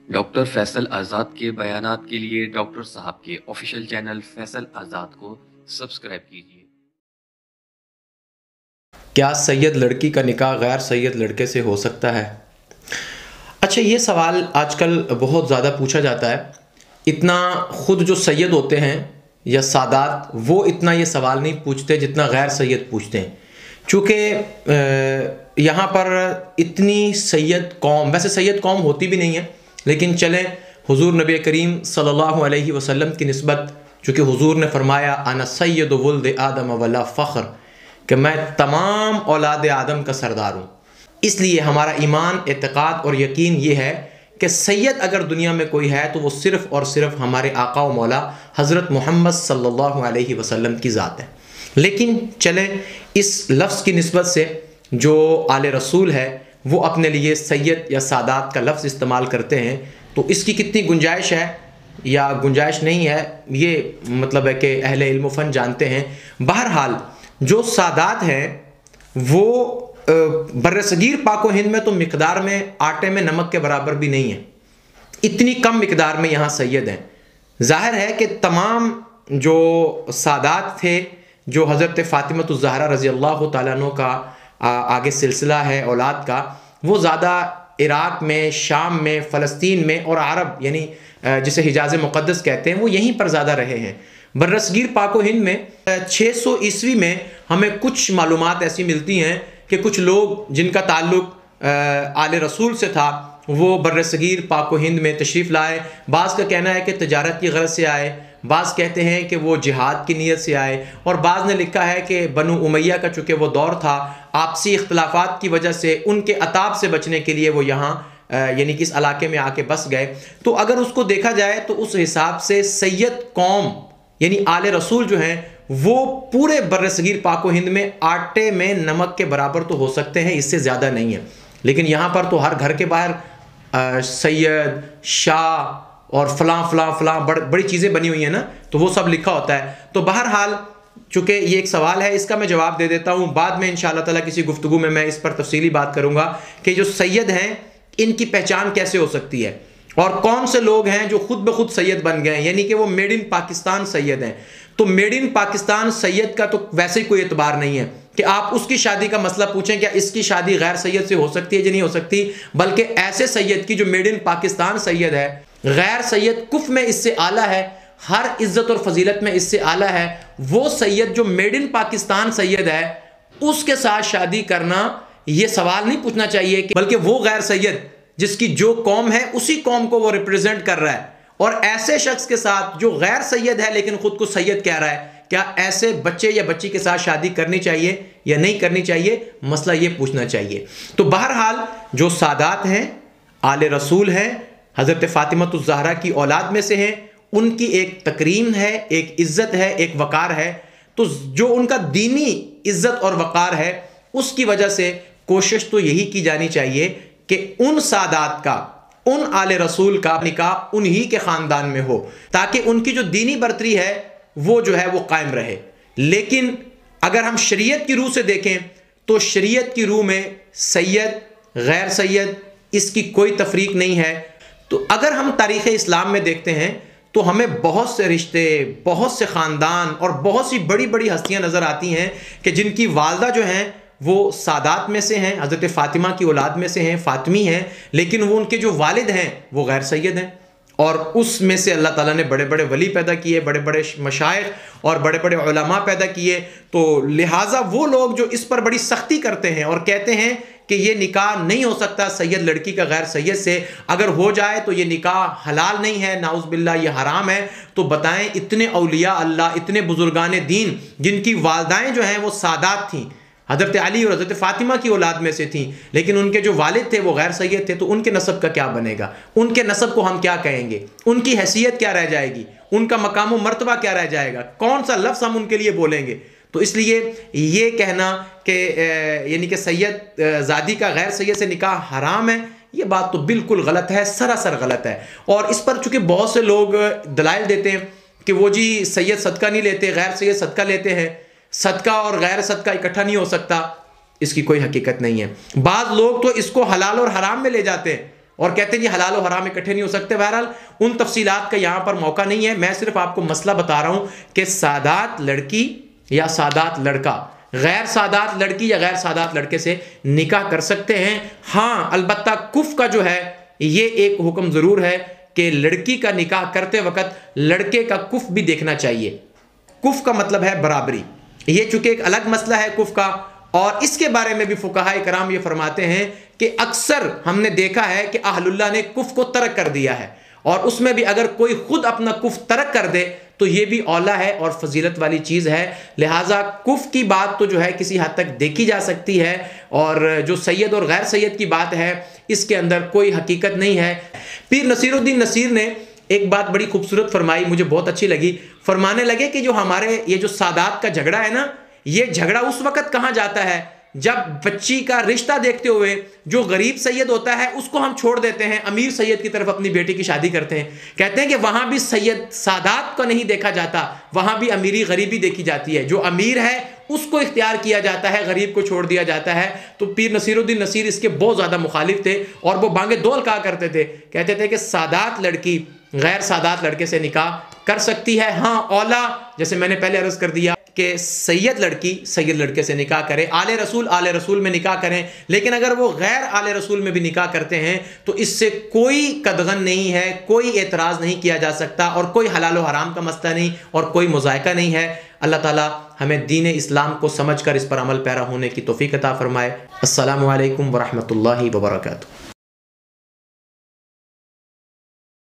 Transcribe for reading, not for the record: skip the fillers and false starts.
Doctor Faisal आज़ाद के बयानात के लिए डॉक्टर साहब के ऑफिशियल चैनल फैसल आज़ाद को सब्सक्राइब कीजिए। क्या सैयद लड़की का निकाह गैर सैयद लड़के से हो सकता है? अच्छा, ये सवाल आजकल बहुत ज़्यादा पूछा जाता है। इतना ख़ुद जो सैयद होते हैं या सादात, वो इतना ये सवाल नहीं पूछते जितना गैर सैयद पूछते हैं। चूँकि यहाँ पर इतनी सैयद कौम, वैसे सैयद कौम होती भी नहीं है, लेकिन चलें हुज़ूर नबी करीम सल्लल्लाहु अलैहि वसल्लम की निस्बत, चूँकि हुज़ूर ने फरमाया अना सैयद वुल्द आदम वला फ़ख्र, कि मैं तमाम औलाद आदम का सरदार हूँ। इसलिए हमारा ईमान, एतक़ाद और यकीन ये है कि सैयद अगर दुनिया में कोई है तो वो सिर्फ़ और सिर्फ हमारे आका व मौला हज़रत मोहम्मद सल्लल्लाहु अलैहि वसल्लम की ज़ात है। लेकिन चलें, इस लफ्ज़ की निस्बत से जो आले रसूल है वो अपने लिए सैयद या सादात का लफ्ज़ इस्तेमाल करते हैं, तो इसकी कितनी गुंजाइश है या गुंजाइश नहीं है, ये मतलब है कि अहले इल्म फ़न जानते हैं। बहरहाल जो सादात हैं वो बर्रसगीर पाक व हिंद में तो मिक़दार में आटे में नमक के बराबर भी नहीं है, इतनी कम मिक़दार में यहाँ सैयद हैं। ज़ाहिर है कि तमाम जो सादात थे, जो हज़रत फ़ातिमा ज़हरा रज़ी अल्लाह तआला अन्हा का आगे सिलसिला है औलाद का, वो ज़्यादा इराक़ में, शाम में, फ़लस्तीन में और अरब यानी जिसे हिजाज़ मुक़द्दस कहते हैं, वो यहीं पर ज़्यादा रहे हैं। बर्रसगीर पाक व हिंद में 600 ईस्वी में हमें कुछ मालूमात ऐसी मिलती हैं कि कुछ लोग जिनका ताल्लुक़ आले रसूल से था वो बर्रसगीर पाक व हिंद में तशरीफ़ लाए। बाज़ का कहना है कि तजारत की ग़रज़ से आए, बाज़ कहते हैं कि वो जिहाद की नीयत से आए, और बाज़ ने लिखा है कि बनु उमैया का चूँकि वो दौर था, आपसी इख्तलाफात की वजह से उनके अताब से बचने के लिए वो यहाँ यानी कि इस इलाके में आके बस गए। तो अगर उसको देखा जाए तो उस हिसाब से सैयद कौम यानी आले रसूल जो हैं वो पूरे बर्रसगीर पाक व हिंद में आटे में नमक के बराबर तो हो सकते हैं, इससे ज़्यादा नहीं है। लेकिन यहाँ पर तो हर घर के बाहर सैयद, शाह और फ़लाँ फ़लाँ फ़लाँ बड़ी चीज़ें बनी हुई हैं ना, तो वो सब लिखा होता है। तो बहरहाल चूँकि ये एक सवाल है, इसका मैं जवाब दे देता हूँ। बाद में इंशाअल्लाह ताला किसी गुफ्तगू में मैं इस पर तफसीली बात करूँगा कि जो सैयद हैं इनकी पहचान कैसे हो सकती है और कौन से लोग हैं जो खुद ब खुद सैयद बन गए हैं, यानी कि वो मेड इन पाकिस्तान सैयद हैं। तो मेड इन पाकिस्तान सैयद का तो वैसे ही कोई एतबार नहीं है कि आप उसकी शादी का मसला पूछें क्या इसकी शादी गैर सैयद से हो सकती है या नहीं हो सकती, बल्कि ऐसे सैयद की जो मेड इन पाकिस्तान सैयद है, गैर सैयद कुफ में इससे आला है, हर इज्जत और फजीलत में इससे आला है, वो सैयद जो मेड इन पाकिस्तान सैयद है उसके साथ शादी करना ये सवाल नहीं पूछना चाहिए कि, बल्कि वो गैर सैयद जिसकी जो कौम है उसी कौम को वो रिप्रेजेंट कर रहा है, और ऐसे शख्स के साथ जो गैर सैयद है लेकिन खुद को सैयद कह रहा है, क्या ऐसे बच्चे या बच्ची के साथ शादी करनी चाहिए या नहीं करनी चाहिए, मसला ये पूछना चाहिए। तो बहरहाल जो सादात हैं, आले रसूल हैं, हज़रत फ़ातिमा ज़हरा की औलाद में से हैं, उनकी एक तकरीम है, एक इज़्ज़त है, एक वक़ार है। तो जो उनका दीनी इज़्ज़त और वक़ार है उसकी वजह से कोशिश तो यही की जानी चाहिए कि उन सादात का, उन आले रसूल का निकाह उन्हीं के ख़ानदान में हो, ताकि उनकी जो दीनी बरतरी है वो जो है वो कायम रहे। लेकिन अगर हम शरीयत की रूह से देखें तो शरीयत की रूह में सैयद, गैर सैयद इसकी कोई तफरीक नहीं है। तो अगर हम तारीख़ इस्लाम में देखते हैं तो हमें बहुत से रिश्ते, बहुत से ख़ानदान और बहुत सी बड़ी बड़ी हस्तियाँ नज़र आती हैं कि जिनकी वालदा जो हैं वो सादात में से हैं, हज़रत फ़ातिमा की औलाद में से हैं, फ़ातिमी हैं, लेकिन वो उनके जो वालिद हैं वो गैर सैयद हैं। और उसमें से अल्लाह ताला ने बड़े बड़े वली पैदा किए, बड़े बड़े मशाइख और बड़े बड़े उलमा पैदा किए। तो लिहाजा वो लोग जो इस पर बड़ी सख्ती करते हैं और कहते हैं कि ये निकाह नहीं हो सकता सैयद लड़की का गैर सैयद से, अगर हो जाए तो ये निकाह हलाल नहीं है, नाउज़ बिल्लाह ये हराम है, तो बताएं इतने औलिया अल्लाह, इतने बुजुर्गान दीन जिनकी वालदाएँ जो हैं वो सादात थीं, हज़रत अली और हज़रत फ़ातिमा की औलाद में से थीं, लेकिन उनके जो वालिद थे वो गैर सैयद थे, तो उनके नसब का क्या बनेगा, उनके नसब को हम क्या कहेंगे, उनकी हैसियत क्या रह जाएगी, उनका मकाम व मर्तबा क्या रह जाएगा, कौन सा लफ्ज़ हम उनके लिए बोलेंगे। तो इसलिए ये कहना कि यानी कि सैयद ज़ादी का गैर सैयद से निकाह हराम है, ये बात तो बिल्कुल गलत है, सरासर गलत है। और इस पर चूँकि बहुत से लोग दलाइल देते हैं कि वो जी सैयद सदका नहीं लेते, गैर सैयद सदका लेते हैं, सदका और गैर सदका इकट्ठा नहीं हो सकता, इसकी कोई हकीकत नहीं है। बाज़ लोग तो इसको हलाल और हराम में ले जाते हैं, और कहते हैं जी हलाल और हराम इकट्ठे नहीं हो सकते। बहरहाल उन तफसीलात का यहाँ पर मौका नहीं है, मैं सिर्फ आपको मसला बता रहा हूँ कि सादात लड़की या सादात लड़का गैर सादात लड़की या गैर सादात लड़के से निकाह कर सकते हैं। हाँ, अलबत्ता कुफ का जो है ये एक हुक्म ज़रूर है कि लड़की का निकाह करते वक्त लड़के का कुफ भी देखना चाहिए। कुफ का मतलब है बराबरी, ये चूंकि एक अलग मसला है कुफ का, और इसके बारे में भी फुकाहा इकराम ये फरमाते हैं कि अक्सर हमने देखा है कि अहलुल्लाह ने कुफ को तर्क कर दिया है, और उसमें भी अगर कोई खुद अपना कुफ तर्क कर दे तो ये भी औला है और फजीलत वाली चीज़ है। लिहाजा कुफ की बात तो जो है किसी हद तक देखी जा सकती है, और जो सैयद और गैर सैयद की बात है इसके अंदर कोई हकीकत नहीं है। पीर नसीरुद्दीन नसीर ने एक बात बड़ी खूबसूरत फरमाई, मुझे बहुत अच्छी लगी। फरमाने लगे कि जो हमारे ये जो सादात का झगड़ा है ना, ये झगड़ा उस वक्त कहाँ जाता है जब बच्ची का रिश्ता देखते हुए जो गरीब सैयद होता है उसको हम छोड़ देते हैं, अमीर सैयद की तरफ अपनी बेटी की शादी करते हैं। कहते हैं कि वहां भी सैयद सादात को नहीं देखा जाता, वहां भी अमीरी गरीबी देखी जाती है। जो अमीर है उसको इख्तियार किया जाता है, गरीब को छोड़ दिया जाता है। तो पीर नसीरुद्दीन नसीर इसके बहुत ज़्यादा मुखालिफ थे, और वो बांगे दौल कहा करते थे, कहते थे कि सादात लड़की गैर सादात लड़के से निकाह कर सकती है। हाँ, औला जैसे मैंने पहले अर्ज कर दिया कि सैयद लड़की सैयद लड़के से निकाह करे, आले रसूल में निकाह करें। लेकिन अगर वो गैर आले रसूल में भी निकाह करते हैं तो इससे कोई कदगन नहीं है, कोई एतराज़ नहीं किया जा सकता, और कोई हलाल व हराम का मसला नहीं, और कोई मुज़ायका नहीं है। अल्लाह ताला हमें दीन इस्लाम को समझकर इस पर अमल पैरा होने की तौफीक अता फरमाए। अस्सलामु अलैकुम व रहमतुल्लाहि व बरकातुहू।